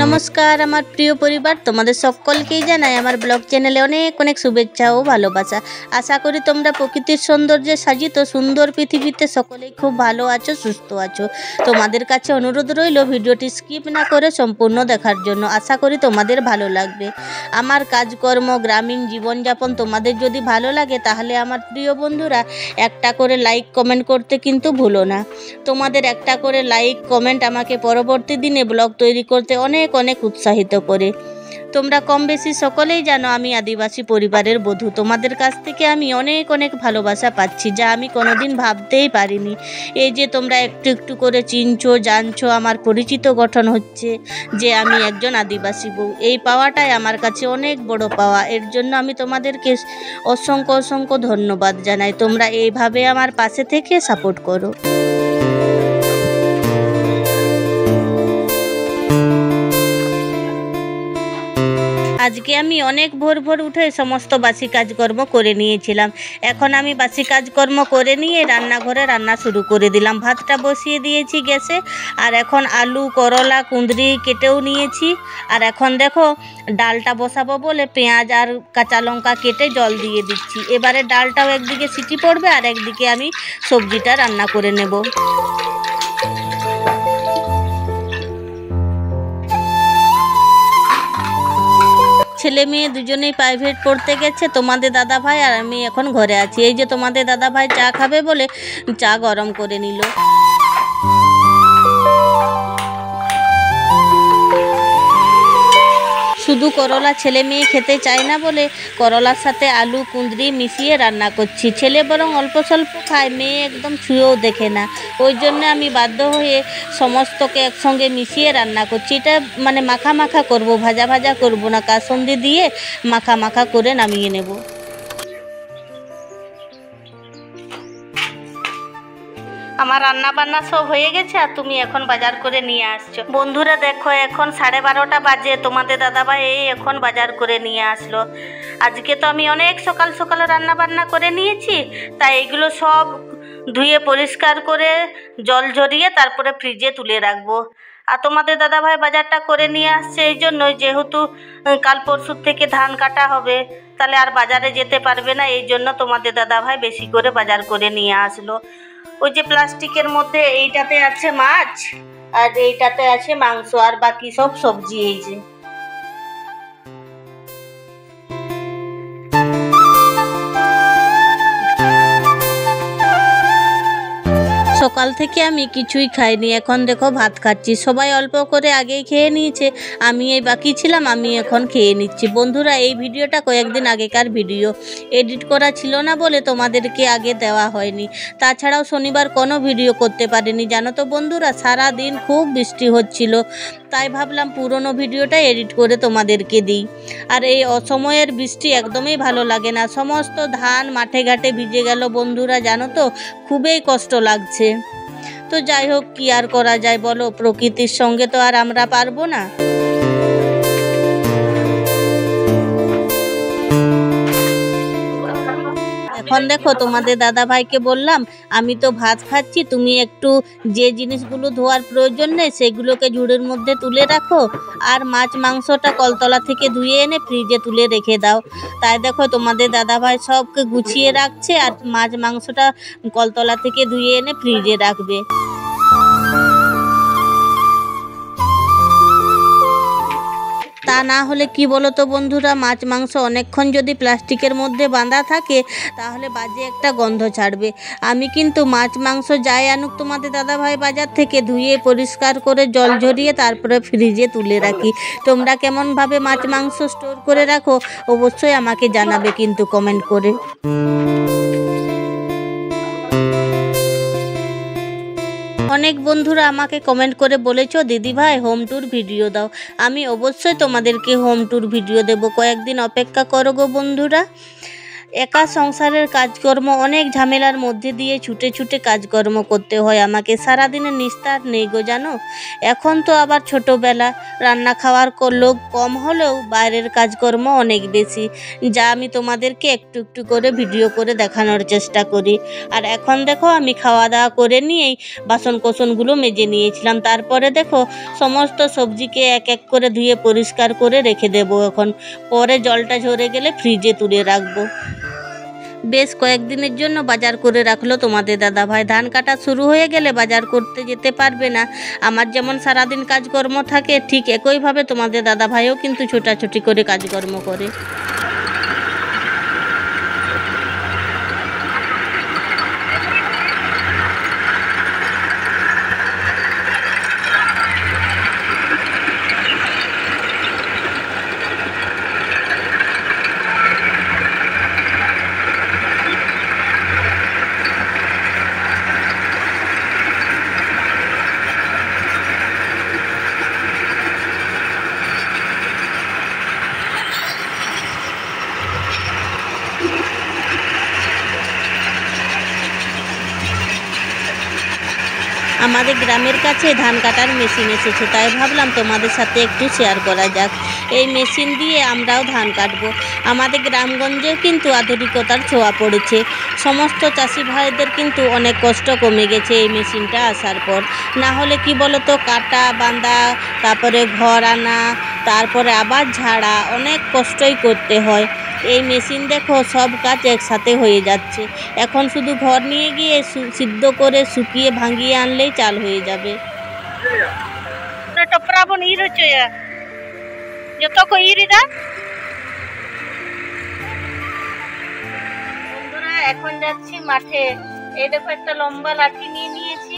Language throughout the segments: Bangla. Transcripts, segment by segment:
নমস্কার আমার প্রিয় পরিবার, তোমাদের সকলকেই জানাই আমার ব্লগ চ্যানেলে অনেক অনেক শুভেচ্ছা ও ভালোবাসা। আশা করি তোমরা প্রকৃতির সৌন্দর্যে সাজিত সুন্দর পৃথিবীতে সকলেই খুব ভালো আছো, সুস্থ আছো। তোমাদের কাছে অনুরোধ রইল ভিডিওটি স্কিপ না করে সম্পূর্ণ দেখার জন্য। আশা করি তোমাদের ভালো লাগবে। আমার কাজকর্ম, গ্রামীণ জীবনযাপন তোমাদের যদি ভালো লাগে তাহলে আমার প্রিয় বন্ধুরা একটা করে লাইক কমেন্ট করতে কিন্তু ভুলো না। তোমাদের একটা করে লাইক কমেন্ট আমাকে পরবর্তী দিনে ব্লগ তৈরি করতে অনেক অনেক উৎসাহিত করে। তোমরা কম বেশি সকলেই জানো আমি আদিবাসী পরিবারের বধূ। তোমাদের কাছ থেকে আমি অনেক অনেক ভালোবাসা পাচ্ছি, যা আমি কোনোদিন ভাবতেই পারিনি। এই যে তোমরা একটু একটু করে চিনছো, জানছো, আমার পরিচিত গঠন হচ্ছে যে আমি একজন আদিবাসী বউ। এই পাওয়াটাই আমার কাছে অনেক বড় পাওয়া। এর জন্য আমি তোমাদেরকে অসংখ্য অসংখ্য ধন্যবাদ জানাই। তোমরা এইভাবে আমার পাশে থেকে সাপোর্ট করো। আজকে আমি অনেক ভোর ভোর উঠে সমস্ত বাসি কাজকর্ম করে নিয়েছিলাম। এখন আমি বাসি কাজকর্ম করে নিয়ে রান্নাঘরে রান্না শুরু করে দিলাম। ভাতটা বসিয়ে দিয়েছি গ্যাসে, আর এখন আলু, করলা, কুঁদরি কেটেও নিয়েছি। আর এখন দেখো ডালটা বসাবো বলে পেঁয়াজ আর কাঁচা লঙ্কা কেটে জল দিয়ে দিচ্ছি। এবারে ডালটাও একদিকে সিটি পড়বে আর একদিকে আমি সবজিটা রান্না করে নেব। ছেলে মেয়ে দুজনেই প্রাইভেট পড়তে গেছে। তোমাদের দাদা ভাই আর আমি এখন ঘরে আছি। এই যে তোমাদের দাদা ভাই চা খাবে বলে চা গরম করে নিল। শুধু করলা ছেলে মেয়ে খেতে চায় না বলে করলার সাথে আলু, কুঁদরি মিশিয়ে রান্না করছি। ছেলে বরং অল্প স্বল্প খায়, মেয়ে একদম ছুঁয়েও দেখে না। ওই জন্য আমি বাধ্য হয়ে সমস্তকে একসঙ্গে মিশিয়ে রান্না করছি। এটা মানে মাখা মাখা করব, ভাজা ভাজা করব না, কাসুন্দি দিয়ে মাখা মাখা করে নামিয়ে নেব। আমার রান্না বান্না সব হয়ে গেছে আর তুমি এখন বাজার করে নিয়ে আসছো। বন্ধুরা দেখো এখন 12:30 বাজে। তোমাদের দাদাভাই এখন বাজার করে নিয়ে আসলো। আজকে তো আমি অনেক সকাল সকাল রান্না বান্না করে নিয়েছি, তাই এগুলো সব ধুয়ে পরিষ্কার করে জল ঝরিয়ে তারপরে ফ্রিজে তুলে রাখবো। আর তোমাদের দাদাভাই বাজারটা করে নিয়ে আসছে এই জন্যই, যেহেতু কাল পরশু থেকে ধান কাটা হবে, তাহলে আর বাজারে যেতে পারবে না। এই জন্য তোমাদের দাদাভাই বেশি করে বাজার করে নিয়ে আসলো। ওই যে প্লাস্টিকের মধ্যে এইটাতে আছে মাছ আর এইটাতে আছে মাংস আর বাকি সব সবজি। এই যে সকাল থেকে আমি কিছুই খাইনি, এখন দেখো ভাত খাচ্ছি। সবাই অল্প করে আগেই খেয়ে নিয়েছে, আমি এই বাকি ছিলাম, আমি এখন খেয়ে নিচ্ছি। বন্ধুরা এই ভিডিওটা কয়েকদিন আগেকার ভিডিও, এডিট করা ছিল না বলে তোমাদেরকে আগে দেওয়া হয়নি। তাছাড়াও শনিবার কোনো ভিডিও করতে পারিনি, জানো তো বন্ধুরা, সারা দিন খুব বৃষ্টি হচ্ছিল। তাই ভাবলাম পুরনো ভিডিওটা এডিট করে তোমাদেরকে দিই। আর এই অসময়ের বৃষ্টি একদমই ভালো লাগে না। সমস্ত ধান মাঠে ঘাটে ভিজে গেল বন্ধুরা, জানো তো খুবই কষ্ট লাগছে। তো যাই হোক, কি আর করা যায় বলো, প্রকৃতির সঙ্গে তো আর আমরা পারবো না। এখন দেখো তোমাদের দাদা ভাইকে বললাম আমি তো ভাত খাচ্ছি, তুমি একটু যে জিনিসগুলো ধোয়ার প্রয়োজন নেই সেগুলোকে ঝুড়ির মধ্যে তুলে রাখো, আর মাছ মাংসটা কলতলা থেকে ধুয়ে এনে ফ্রিজে তুলে রেখে দাও। তাই দেখো তোমাদের দাদা ভাই সবকে গুছিয়ে রাখছে আর মাছ মাংসটা কলতলা থেকে ধুয়ে এনে ফ্রিজে রাখবে। তা না হলে কি বলো তো বন্ধুরা, মাছ মাংস অনেকক্ষণ যদি প্লাস্টিকের মধ্যে বাঁধা থাকে তাহলে বাজে একটা গন্ধ ছাড়বে। আমি কিন্তু মাছ মাংস যাই আনুক তোমাদের দাদাভাই বাজার থেকে, ধুয়ে পরিষ্কার করে জল ঝরিয়ে তারপরে ফ্রিজে তুলে রাখি। তোমরা কেমনভাবে মাছ মাংস স্টোর করে রাখো অবশ্যই আমাকে জানাবে কিন্তু কমেন্ট করে। অনেক বন্ধুরা আমাকে কমেন্ট করে বলেছো দিদি ভাই হোম ট্যুর ভিডিও দাও। আমি অবশ্যই তোমাদেরকে হোম ট্যুর ভিডিও দেব, কয়েকদিন অপেক্ষা করো গো বন্ধুরা। একা সংসারের কাজকর্ম অনেক ঝামেলার মধ্যে দিয়ে ছুটে ছুটে কাজকর্ম করতে হয় আমাকে, সারাদিনে নিস্তার নেই গো জানো। এখন তো আবার ছোটোবেলা, রান্না খাওয়ার লোক কম হলেও বাইরের কাজকর্ম অনেক বেশি, যা আমি তোমাদেরকে একটু একটু করে ভিডিও করে দেখানোর চেষ্টা করি। আর এখন দেখো আমি খাওয়া দাওয়া করে নিয়েই বাসন কোসনগুলো মেজে নিয়েছিলাম, তারপরে দেখো সমস্ত সবজিকে এক এক করে ধুয়ে পরিষ্কার করে রেখে দেবো এখন, পরে জলটা ঝরে গেলে ফ্রিজে তুলে রাখবো। বেশ কয়েকদিনের জন্য বাজার করে রাখলো তোমাদের দাদাভাই, ধান কাটা শুরু হয়ে গেলে বাজার করতে যেতে পারবে না। আমার যেমন সারাদিন কাজকর্ম থাকে, ঠিক একইভাবে তোমাদের দাদাভাইও কিন্তু ছোটাছুটি করে কাজকর্ম করে। আমাদের গ্রামের কাছে ধান কাটার মেশিন এসেছে, তাই ভাবলাম তোমাদের সাথে একটু শেয়ার করা যাক। এই মেশিন দিয়ে আমরাও ধান কাটবো। আমাদের গ্রামগঞ্জেও কিন্তু আধুনিকতার ছোঁয়া পড়েছে। সমস্ত চাষি ভাইদের কিন্তু অনেক কষ্ট কমে গেছে এই মেশিনটা আসার পর। না হলে কি বলতো, কাটা বাঁধা, তারপরে ঘর আনা, তারপরে আবার ঝাড়া, অনেক কষ্টই করতে হয়। এই মেশিন দেখো সব কাজ একসাথে হয়ে যাচ্ছে। এখন শুধু ঘর নিয়ে গিয়ে সিদ্ধ করে শুকিয়ে ভাঙিয়ে আনলেই চাল হয়ে যাবে। বন্ধুরা এখন যাচ্ছি মাঠে। এই দেখো একটা লম্বা লাঠি নিয়ে নিয়েছি,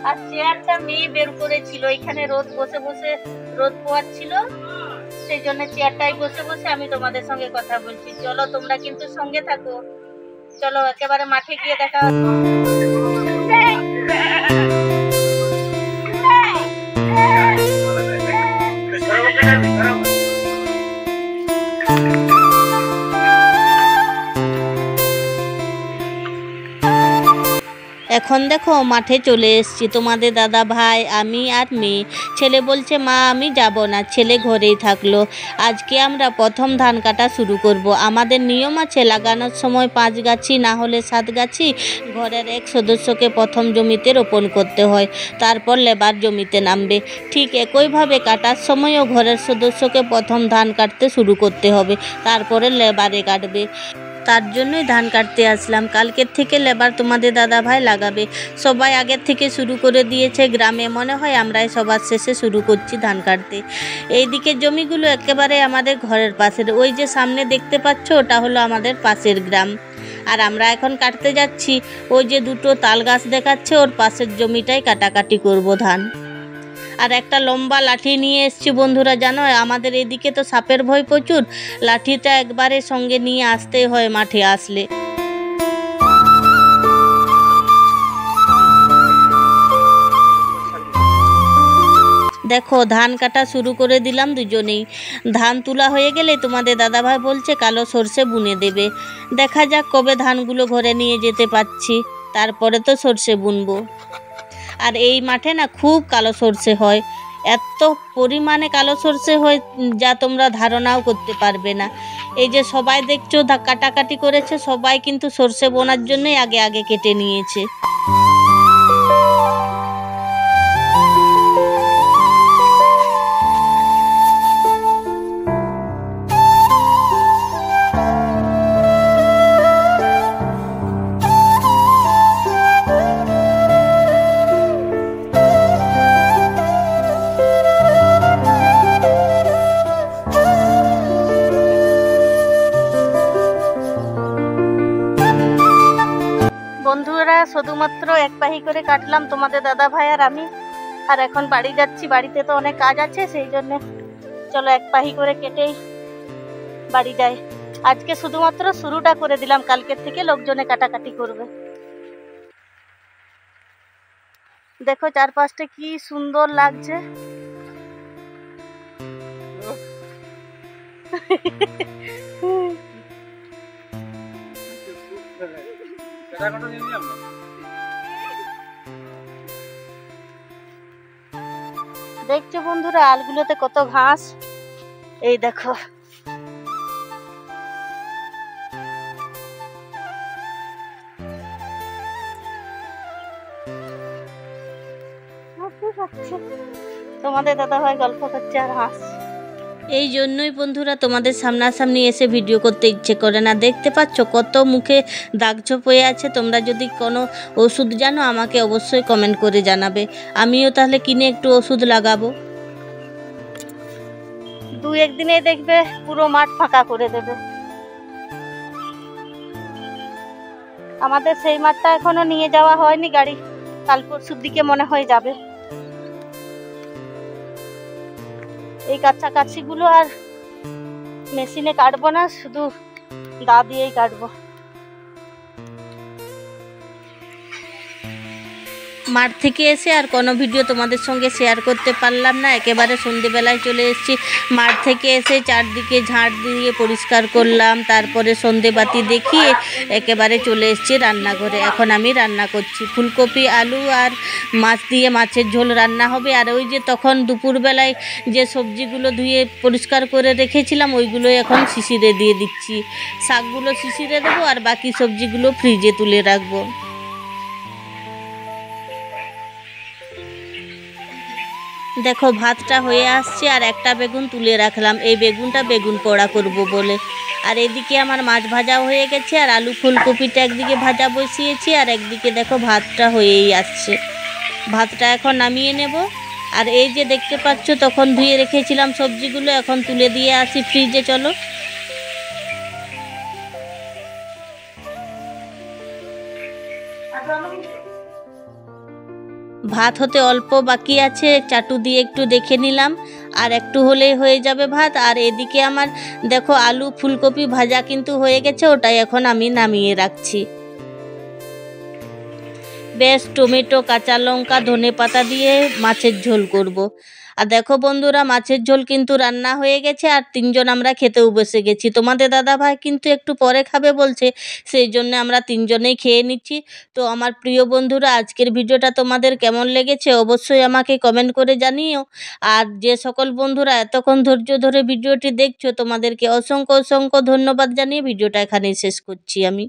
আর চেয়ারটা মেয়ে বের করেছিল, এখানে রোদ বসে বসে রোদ পোয়াচ্ছিল, সেই জন্য চেয়ারটাই বসে বসে আমি তোমাদের সঙ্গে কথা বলছি। চলো তোমরা কিন্তু সঙ্গে থাকো, চলো একেবারে মাঠে গিয়ে দেখা হচ্ছে। এখন দেখো মাঠে চলে এসেছি, তোমাদের দাদা ভাই, আমি আর মেয়ে। ছেলে বলছে মা আমি যাব না, ছেলে ঘরেই থাকলো। আজকে আমরা প্রথম ধান কাটা শুরু করব। আমাদের নিয়ম আছে লাগানোর সময় 5 গাছি না হলে 7 গাছি ঘরের এক সদস্যকে প্রথম জমিতে রোপণ করতে হয়, তারপর লেবার জমিতে নামবে। ঠিক একইভাবে কাটার সময়ও ঘরের সদস্যকে প্রথম ধান কাটতে শুরু করতে হবে, তারপরে লেবারে কাটবে। তার জন্যই ধান কাটতে আসলাম। কালকের থেকে লেবার তোমাদের দাদা ভাই লাগাবে। সবাই আগের থেকে শুরু করে দিয়েছে গ্রামে, মনে হয় আমরাই সবার শেষে শুরু করছি ধান কাটতে। এই দিকের জমিগুলো একেবারে আমাদের ঘরের পাশের, ওই যে সামনে দেখতে পাচ্ছ ওটা হলো আমাদের পাশের গ্রাম। আর আমরা এখন কাটতে যাচ্ছি, ওই যে দুটো তাল গাছ দেখাচ্ছে ওর পাশের জমিটাই কাটাকাটি করব ধান। আর একটা লম্বা লাঠি নিয়ে এসছি বন্ধুরা, জানো আমাদের এদিকে তো সাপের ভয় প্রচুর, লাঠিটা একবারে সঙ্গে নিয়ে আসতেই হয় মাঠে আসলে। দেখো ধান কাটা শুরু করে দিলাম দুজনেই। ধান তোলা হয়ে গেলে তোমাদের দাদাভাই বলছে কালো সর্ষে বুনে দেবে। দেখা যাক কবে ধানগুলো ঘরে নিয়ে যেতে পারছি, তারপরে তো সর্ষে বুনবো। আর এই মাঠে না খুব কালো সর্ষে হয়, এত পরিমাণে কালো সর্ষে হয় যা তোমরা ধারণাও করতে পারবে না। এই যে সবাই দেখছো কাটাকাটি করেছে, সবাই কিন্তু সর্ষে বোনার জন্যই আগে আগে কেটে নিয়েছে। বন্ধুরা শুধুমাত্র এক পাহি করে কাটলাম তোমাদের দাদা ভাই আর আমি, আর এখন বাড়ি যাচ্ছি। বাড়িতে তো অনেক কাজ আছে, সেই জন্য চলো এক পাহি করে কেটেই বাড়ি যাই। আজকে শুধুমাত্র শুরুটা করে দিলাম, কালকের থেকে লোকজনে কাটাকাটি করবে। দেখো চারপাশটা কি সুন্দর লাগছে। দেখছো বন্ধুরা আলগুলোতে কত ঘাস, এই দেখো। তোমাদের দাদাভাই গল্প করছে আর হাঁস। এই জন্যই বন্ধুরা তোমাদের সামনাসামনি এসে ভিডিও করতে ইচ্ছে করে না। দেখতে পাচ্ছ কত মুখে দাগছোপ হয়ে আছে। তোমরা যদি কোনো ওষুধ জানো আমাকে অবশ্যই কমেন্ট করে জানাবে, আমিও তাহলে কিনে একটু ওষুধ লাগাবো। 2-1 দিনে দেখবে পুরো মাঠ ফাঁকা করে দেবে। আমাদের সেই মাঠটা এখনো নিয়ে যাওয়া হয়নি গাড়ি, কাল পরশুর দিকে মনে হয় যাবে। এই কাছাকাছিগুলো আর মেশিনে কাটবো না, শুধু দা দিয়েই কাটবো। মাঠ থেকে এসে আর কোনো ভিডিও তোমাদের সঙ্গে শেয়ার করতে পারলাম না। একেবারে সন্ধেবেলায় চলে এসেছি। মাঠ থেকে এসে চারদিকে ঝাড় দিয়ে পরিষ্কার করলাম, তারপরে সন্ধেবাতি দেখিয়ে একেবারে চলে এসেছি রান্নাঘরে। এখন আমি রান্না করছি ফুলকপি, আলু আর মাছ দিয়ে মাছের ঝোল রান্না হবে। আর ওই যে তখন দুপুরবেলায় যে সবজিগুলো ধুয়ে পরিষ্কার করে রেখেছিলাম ওইগুলো এখন শিশিরে দিয়ে দিচ্ছি। শাকগুলো শিশিরে দেবো আর বাকি সবজিগুলো ফ্রিজে তুলে রাখবো। দেখো ভাতটা হয়ে আসছে আর একটা বেগুন তুলে রাখলাম, এই বেগুনটা বেগুন পোড়া করব বলে। আর এদিকে আমার মাছ ভাজাও হয়ে গেছে আর আলু ফুলকপিটা একদিকে ভাজা বসিয়েছি আর একদিকে দেখো ভাতটা হয়েই আসছে। ভাতটা এখন নামিয়ে নেব। আর এই যে দেখতে পাচ্ছ তখন ধুয়ে রেখেছিলাম সবজিগুলো, এখন তুলে দিয়ে আসি ফ্রিজে। চলো। ভাত হতে অল্প বাকি আছে, চাটু দিয়ে একটু দেখে নিলাম, আর একটু হলেই হয়ে যাবে ভাত। আর এদিকে আমার দেখো আলু ফুলকপি ভাজা কিন্তু হয়ে গেছে, ওটাই এখন আমি নামিয়ে রাখছি। বেশ টমেটো, কাঁচা লঙ্কা, ধনেপাতা দিয়ে মাছের ঝোল করব। আর দেখো বন্ধুরা মাছের ঝোল কিন্তু রান্না হয়ে গেছে আর 3জন আমরা খেতেও বসে গেছি। তোমাদের দাদাভাই কিন্তু একটু পরে খাবে বলছে, সেই জন্য আমরা 3জনেই খেয়ে নিচ্ছি। তো আমার প্রিয় বন্ধুরা আজকের ভিডিওটা তোমাদের কেমন লেগেছে অবশ্যই আমাকে কমেন্ট করে জানিও। আর যে সকল বন্ধুরা এতক্ষণ ধৈর্য ধরে ভিডিওটি দেখছো তোমাদেরকে অসংখ্য অসংখ্য ধন্যবাদ জানিয়ে ভিডিওটা এখানেই শেষ করছি আমি।